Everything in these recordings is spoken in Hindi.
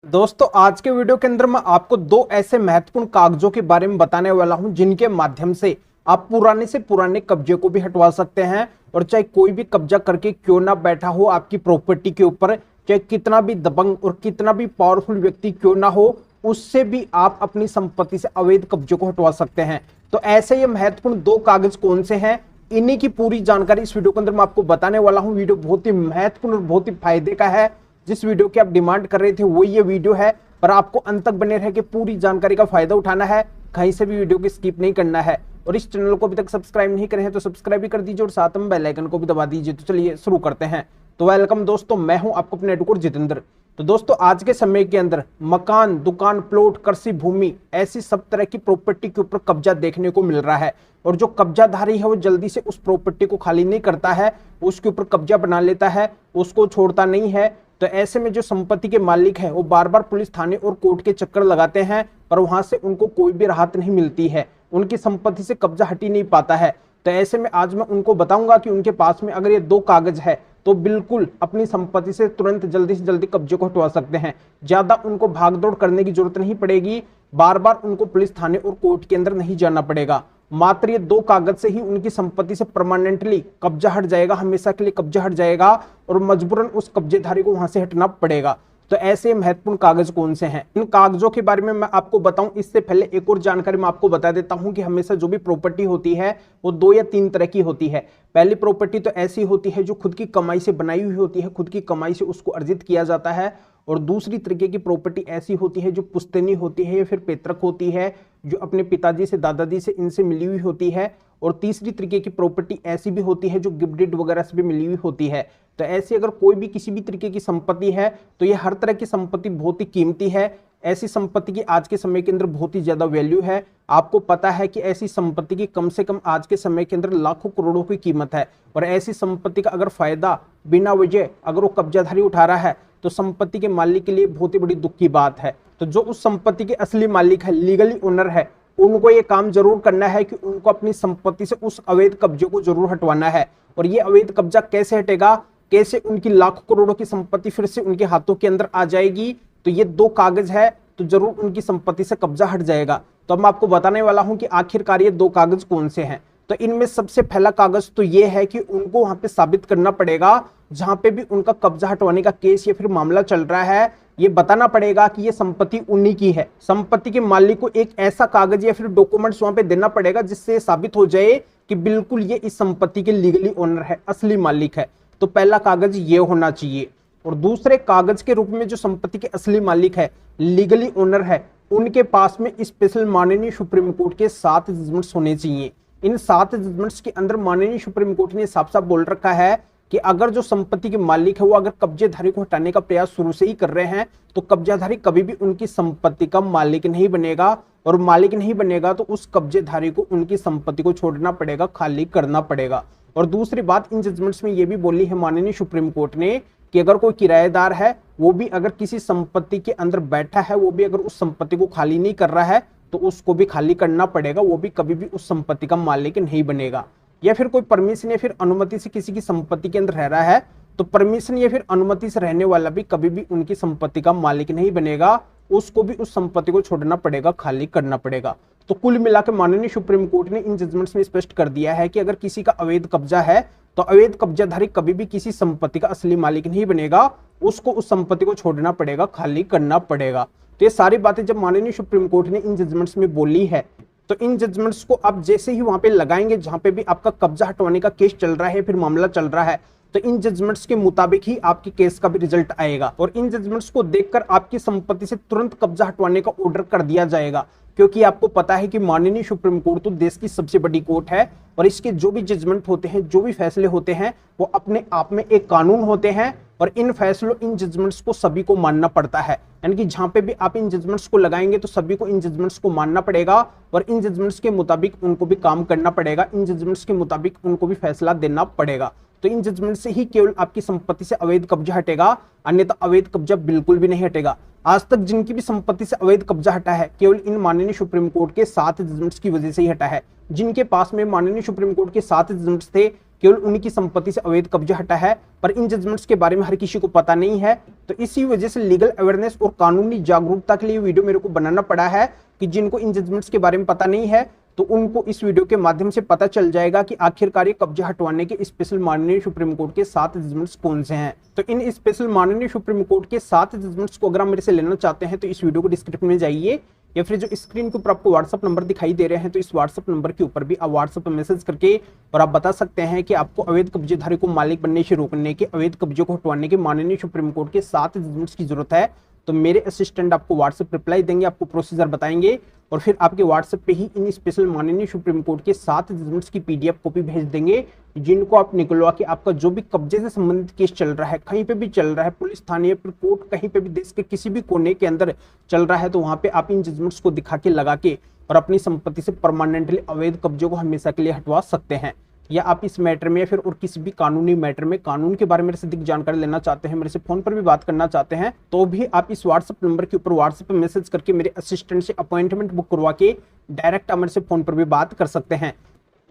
दोस्तों आज के वीडियो के अंदर मैं आपको दो ऐसे महत्वपूर्ण कागजों के बारे में बताने वाला हूं जिनके माध्यम से आप पुराने से पुराने कब्जे को भी हटवा सकते हैं। और चाहे कोई भी कब्जा करके क्यों ना बैठा हो आपकी प्रॉपर्टी के ऊपर, चाहे कितना भी दबंग और कितना भी पावरफुल व्यक्ति क्यों ना हो, उससे भी आप अपनी संपत्ति से अवैध कब्जे को हटवा सकते हैं। तो ऐसे ये महत्वपूर्ण दो कागज कौन से हैं, इन्हीं की पूरी जानकारी इस वीडियो के अंदर मैं आपको बताने वाला हूं। वीडियो बहुत ही महत्वपूर्ण और बहुत ही फायदे का है। जिस वीडियो की आप डिमांड कर रहे थे वो ये वीडियो है, पर आपको अंत तक बने रह के पूरी जानकारी का फायदा उठाना है, कहीं से भी वीडियो को स्किप नहीं करना है। और इस चैनल को अभी तक सब्सक्राइब नहीं करे हैं तो सब्सक्राइब भी कर दीजिए और साथ में बेल आइकन को भी दबा दीजिए। तो चलिए शुरू करते हैं। तो वेलकम दोस्तों, मैं हूं आपको अपने एडवोकेट जितेंद्र। तो दोस्तों आज के समय के अंदर मकान, दुकान, प्लॉट, कृषि भूमि, ऐसी सब तरह की प्रॉपर्टी के ऊपर कब्जा देखने को मिल रहा है। और जो कब्जाधारी है वो जल्दी से उस प्रॉपर्टी को खाली नहीं करता है, उसके ऊपर कब्जा बना लेता है, उसको छोड़ता नहीं है। तो ऐसे में जो संपत्ति के मालिक है वो बार बार पुलिस थाने और कोर्ट के चक्कर लगाते हैं, पर वहां से उनको कोई भी राहत नहीं मिलती है, उनकी संपत्ति से कब्जा हट ही नहीं पाता है। तो ऐसे में आज मैं उनको बताऊंगा कि उनके पास में अगर ये दो कागज है तो बिल्कुल अपनी संपत्ति से तुरंत जल्दी से जल्दी कब्जे को हटवा सकते हैं। ज्यादा उनको भागदौड़ करने की जरूरत नहीं पड़ेगी, बार बार उनको पुलिस थाने और कोर्ट के अंदर नहीं जाना पड़ेगा। मात्र ये दो कागज से ही उनकी संपत्ति से परमानेंटली कब्जा हट जाएगा, हमेशा के लिए कब्जा हट जाएगा और मजबूरन उस कब्जेधारी को वहां से हटना पड़ेगा। तो ऐसे महत्वपूर्ण कागज कौन से हैं, इन कागजों के बारे में मैं आपको बताऊं इससे पहले एक और जानकारी मैं आपको बता देता हूं कि हमेशा जो भी प्रॉपर्टी होती है वो दो या तीन तरह की होती है। पहली प्रॉपर्टी तो ऐसी होती है जो खुद की कमाई से बनाई हुई होती है, खुद की कमाई से उसको अर्जित किया जाता है। और दूसरी तरीके की प्रॉपर्टी ऐसी होती है जो पुश्तैनी होती है या फिर पैतृक होती है, जो अपने पिताजी से, दादाजी से, इनसे मिली हुई होती है। और तीसरी तरीके की प्रॉपर्टी ऐसी भी होती है जो गिफ्ट डीड वगैरह से भी मिली हुई होती है। तो ऐसी अगर कोई भी किसी भी तरीके की संपत्ति है तो ये हर तरह की संपत्ति बहुत ही कीमती है। ऐसी संपत्ति की आज के समय के अंदर बहुत ही ज्यादा वैल्यू है। आपको पता है कि ऐसी संपत्ति की कम से कम आज के समय के अंदर लाखों करोड़ों की कीमत है। और ऐसी संपत्ति का अगर फायदा बिना वजह अगर वो कब्जाधारी उठा रहा है तो संपत्ति के मालिक के लिए बहुत ही बड़ी दुख की बात है। तो जो उस संपत्ति के असली मालिक है, लीगली ओनर है, उनको ये काम जरूर करना है कि उनको अपनी संपत्ति से उस अवैध कब्जे को जरूर हटवाना है। और ये अवैध कब्जा कैसे हटेगा, कैसे उनकी लाखों करोड़ों की संपत्ति फिर से उनके हाथों के अंदर आ जाएगी, तो ये दो कागज है तो जरूर उनकी संपत्ति से कब्जा हट जाएगा। तो अब मैं आपको बताने वाला हूं कि आखिरकार ये दो कागज कौन से हैं। तो इनमें सबसे पहला कागज तो ये है कि उनको वहां पे साबित करना पड़ेगा, जहां पे भी उनका कब्जा हटवाने का केस या फिर मामला चल रहा है, ये बताना पड़ेगा कि ये संपत्ति उन्हीं की है। संपत्ति के मालिक को एक ऐसा कागज या फिर डॉक्यूमेंट्स वहां पे देना पड़ेगा जिससे साबित हो जाए कि बिल्कुल ये इस संपत्ति के लीगली ओनर है, असली मालिक है। तो पहला कागज ये होना चाहिए। और दूसरे कागज के रूप में जो संपत्ति के असली मालिक है, लीगली ओनर है, उनके पास में स्पेशल माननीय सुप्रीम कोर्ट के 7 जजमेंट्स होने चाहिए। इन 7 जजमेंट्स के अंदर माननीय सुप्रीम कोर्ट ने साफ साफ बोल रखा है कि अगर जो संपत्ति के मालिक है वो अगर कब्जेधारी को हटाने का प्रयास शुरू से ही कर रहे हैं तो कब्जाधारी कभी भी उनकी संपत्ति का मालिक नहीं बनेगा। और मालिक नहीं बनेगा तो उस कब्जेधारी को उनकी संपत्ति को छोड़ना पड़ेगा, खाली करना पड़ेगा। और दूसरी बात, इन जजमेंट्स में यह भी बोली है माननीय सुप्रीम कोर्ट ने कि अगर कोई किराएदार है वो भी अगर किसी संपत्ति के अंदर बैठा है, वो भी अगर उस संपत्ति को खाली नहीं कर रहा है तो उसको भी खाली करना पड़ेगा, वो भी कभी भी उस संपत्ति का मालिक नहीं बनेगा। या फिर कोई परमिशन या फिर अनुमति से किसी की संपत्ति के अंदर रह रहा है तो परमिशन या फिर अनुमति से रहने वाला भी कभी भी उनकी संपत्ति का मालिक नहीं बनेगा, उसको भी उस संपत्ति को छोड़ना पड़ेगा, खाली करना पड़ेगा। तो कुल मिलाकर माननीय सुप्रीम कोर्ट ने इन जजमेंट्स में स्पष्ट कर दिया है कि अगर किसी का अवैध कब्जा है तो अवैध कब्जाधारी कभी भी किसी संपत्ति का असली मालिक नहीं बनेगा, उसको उस संपत्ति को छोड़ना पड़ेगा, खाली करना पड़ेगा। तो ये सारी बातें जब माननीय सुप्रीम कोर्ट ने इन जजमेंट्स में बोली है तो इन जजमेंट्स को आप जैसे ही वहां पे लगाएंगे जहां पे भी आपका कब्जा हटवाने का केस चल रहा है, फिर मामला चल रहा है, तो इन जजमेंट्स के मुताबिक ही आपके केस का भी रिजल्ट आएगा। और इन जजमेंट्स को देखकर आपकी संपत्ति से तुरंत कब्जा हटवाने का ऑर्डर कर दिया जाएगा, क्योंकि आपको पता है कि माननीय सुप्रीम कोर्ट तो देश की सबसे बड़ी कोर्ट है और इसके जो भी जजमेंट होते हैं, जो भी फैसले होते हैं, वो अपने आप में एक कानून होते हैं। और इन फैसलों, इन जजमेंट्स को सभी को मानना पड़ता है। यानी कि जहां पे भी आप इन जजमेंट्स को लगाएंगे तो सभी को इन जजमेंट्स को मानना पड़ेगा और इन जजमेंट्स के मुताबिक उनको भी काम करना पड़ेगा, इन जजमेंट्स के मुताबिक उनको भी फैसला देना पड़ेगा। तो इन जजमेंट से ही केवल आपकी संपत्ति से अवैध कब्जा हटेगा, अन्यथा अवैध कब्जा बिल्कुल भी नहीं हटेगा। आज तक जिनकी भी संपत्ति से अवैध कब्जा हटा है केवल इन माननीय सुप्रीम कोर्ट के 7 जजमेंट्स की वजह से ही हटा है। जिनके पास में माननीय सुप्रीम कोर्ट के 7 जजमेंट्स थे केवल उन्हीं की संपत्ति से अवैध कब्जा हटा है, पर इन जजमेंट्स के बारे में हर किसी को पता नहीं है। तो इसी वजह से लीगल अवेयरनेस और कानूनी जागरूकता के लिए वीडियो मेरे को बनाना पड़ा है कि जिनको इन जजमेंट्स के बारे में पता नहीं है तो उनको इस वीडियो के माध्यम से पता चल जाएगा कि आखिरकार ये कब्जा हटवाने के स्पेशल माननीय सुप्रीम कोर्ट के 7 जजमेंट्स कौन से हैं। तो इन स्पेशल माननीय सुप्रीम कोर्ट के 7 जजमेंट्स को अगर आप मेरे से लेना चाहते हैं तो इस वीडियो को डिस्क्रिप्शन में जाइए या फिर जो स्क्रीन के ऊपर आपको व्हाट्सअप नंबर दिखाई दे रहे हैं तो इस व्हाट्सअप नंबर के ऊपर भी आप व्हाट्सअप पर मैसेज करके और आप बता सकते हैं कि आपको अवैध कब्जेधारी को मालिक बनने से रोकने के, अवैध कब्जे को हटवाने के माननीय सुप्रीम कोर्ट के 7 जजमेंट्स की जरूरत है। तो मेरे असिस्टेंट आपको व्हाट्सएप रिप्लाई देंगे, आपको प्रोसीजर बताएंगे और फिर आपके व्हाट्सएप पे ही इन स्पेशल माननीय सुप्रीम कोर्ट के 7 जजमेंट्स की पीडीएफ कॉपी भेज देंगे, जिनको आप निकलवा के आपका जो भी कब्जे से संबंधित केस चल रहा है, कहीं पे भी चल रहा है, पुलिस थाने पर कोर्ट, कहीं पे भी देश के किसी भी कोने के अंदर चल रहा है, तो वहां पे आप इन जजमेंट्स को दिखा के लगा के और अपनी संपत्ति से परमानेंटली अवैध कब्जे को हमेशा के लिए हटवा सकते हैं। या आप इस मैटर में या फिर और किसी भी कानूनी मैटर में कानून के बारे में मेरे से अधिक जानकारी लेना चाहते हैं, मेरे से फोन पर भी बात करना चाहते हैं, तो भी आप इस व्हाट्सएप नंबर के ऊपर व्हाट्सएप पे मैसेज करके मेरे असिस्टेंट से अपॉइंटमेंट बुक करवा के डायरेक्ट मेरे से फोन पर भी बात कर सकते हैं।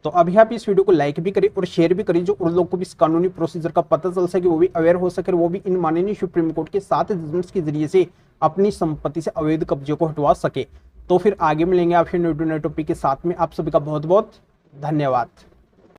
तो अभी आप इस वीडियो को लाइक भी करिए और शेयर भी करिए, जो उन लोगों को भी इस कानूनी प्रोसीजर का पता चल सके, वो भी अवेयर हो सके, वो भी इन माननीय सुप्रीम कोर्ट के 7 जजमेंट्स के जरिए से अपनी संपत्ति से अवैध कब्जे को हटवा सके। तो फिर आगे मिलेंगे आपसे नए टॉपिक के साथ में। आप सभी का बहुत बहुत धन्यवाद।